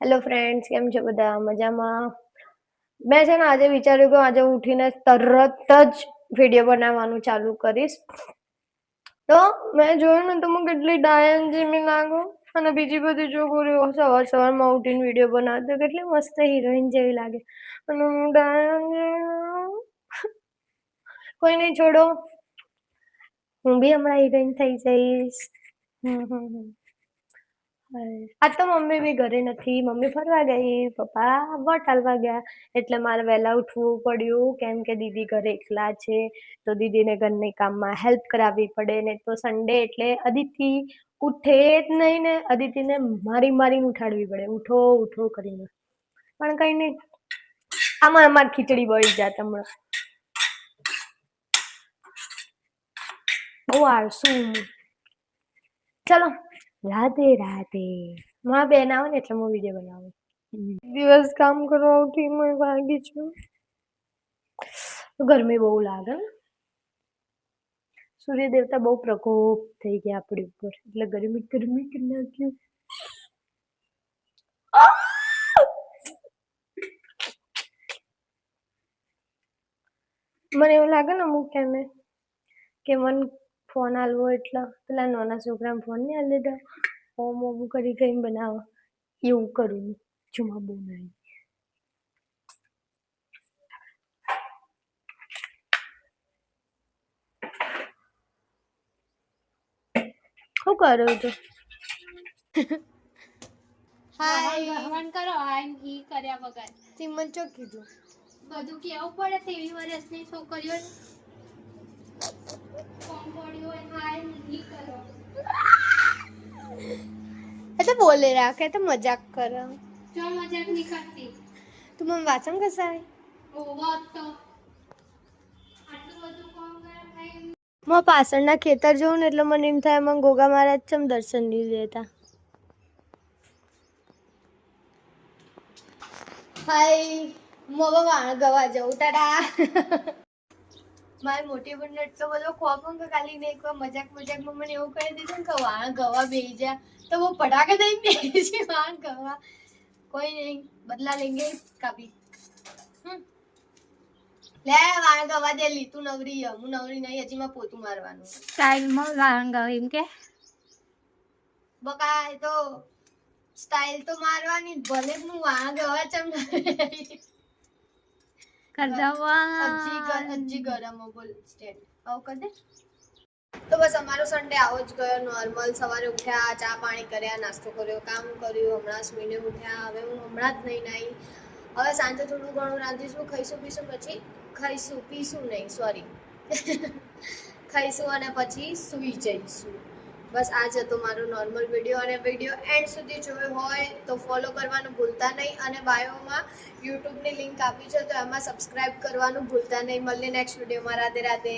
Hello friends, કેમ છો બધા? મજામાં? મેં છે ને આજે વિચાર્યું કે આજે ઉઠીને તરત જ વિડીયો બનાવવાનું ચાલુ કરીશ. તો મેં જોયું ને તો હું કેટલી ડાયન જેવી લાગુ અને બીજી બધી છોકરીઓ સવારમાં ઉઠીને વિડીયો બનાવતી કેટલી મસ્ત હિરોઈન જેવી લાગે અને હું ડાયન જેવી. કોઈ નહીં, છોડો, હું બી હમણાં હિરોઈન થઈ જઈશ. આજ તો મમ્મી બી ઘરે નથી, મમ્મી ફરવા ગઈ, પપ્પા વોટ હાલવા ગયા, એટલે મારે વહેલા ઉઠવું પડ્યું કેમ કે દીદી ઘરે એકલા છે તો દીદીને ઘરની કામમાં હેલ્પ કરાવવી પડે ને. તો સન્ડે એટલે અદિતિ ઉઠે જ નહીં ને અદિતિને મારીને ઉઠાડવી પડે, ઉઠો ઉઠો કરીને. પણ કઈ નહીં, આમાં અમારી ખીચડી બળી જાત હમણાં. બહુ આળસુ. ચલો, રાધે રાધે. મારા બેન આવે ને એટલે હું વિડીયો બનાવું. દિવસ કામ કરવા ઉઠી હું વાગી છું. ગરમી બહુ લાગે. સૂર્ય દેવતા બહુ પ્રકોપ થઈ ગયા આપણી ઉપર, એટલે ગરમી ગરમી કરી નાખ્યું. મને એવું લાગે ને અમુક ટાઈમે કે મને ફોન આલવો એટલે પેલા નાના છોકરાને ફોન નહીં આલી દેતા, ઓમ કરી કઈ બનાવો એવું કરું. જુમા બહુ નહીં. શું કરું તું? હાય હવન કરો હાય ઈ કર્યા વગર સિમન ચો કીધું બધું કેવું પડે 23 વર્ષની છોકરીઓને કોમ પડ્યું હોય હાય ઈ કરો એ તો બોલે રાખે તો મજાક કરે. જો મજાક નહીં કરતી. તું મને વાસણ ઘસાય? ઓ વાત તો આટલું બધું કોમ કરે થાય. મારા પાછળના ખેતર જોઉં ને એટલે મને એમ થાય મને ગોગા મહારાજ ચમ દર્શન નહીં દેતા. હાય, મોવા વાણ ગવા જવું ટાટા. મારી મોટી બેન એટલો બધો ખોફ કે ખાલી ને એક મજાકમાં મને એવું કહી દીધું કે વાણ ગવા બેહી જા તો वो पटाखे दई बेही છે વાણ ગવા. કોઈ નહીં, બદલા લેંગે કભી. લે વાણ ગવા દે લી, તું નવરી હું નવરી નહીં, હજી માં પોતું મારવાનું. સ્ટાઇલમાં વાંગા એમ કે બકા એ તો સ્ટાઇલ તો મારવાની જ, ભલે હું વાણ ગવા ચમ હજી ગરમ બોલ સ્ટેન્ડ આવું કર દે. તો બસ અમારો સન્ડે આવો જ ગયો નોર્મલ. સવારે ઉઠ્યા, ચા પાણી કર્યા, નાસ્તો કર્યો, કામ કર્યું, હમણાં સ્મીને ઉઠ્યા. હવે હું હમણાં જ નહીં નાઈ. હવે સાંજે થોડું ઘણું રાંધીશું, ખાઈશું પીશું, પછી પીશું નહીં સોરી ખાઈશું અને પછી સૂઈ જઈશું. બસ આ જ હતો મારો નોર્મલ વિડીયો. અને વિડીયો એન્ડ સુધી જોયો હોય તો ફોલો કરવાનું ભૂલતા નહીં, અને બાયોમાં યુટ્યુબની લિંક આપી છે તો એમાં સબસ્ક્રાઇબ કરવાનું ભૂલતા નહીં. મળીએ નેક્સ્ટ વિડીયોમાં. રાધે રાધે.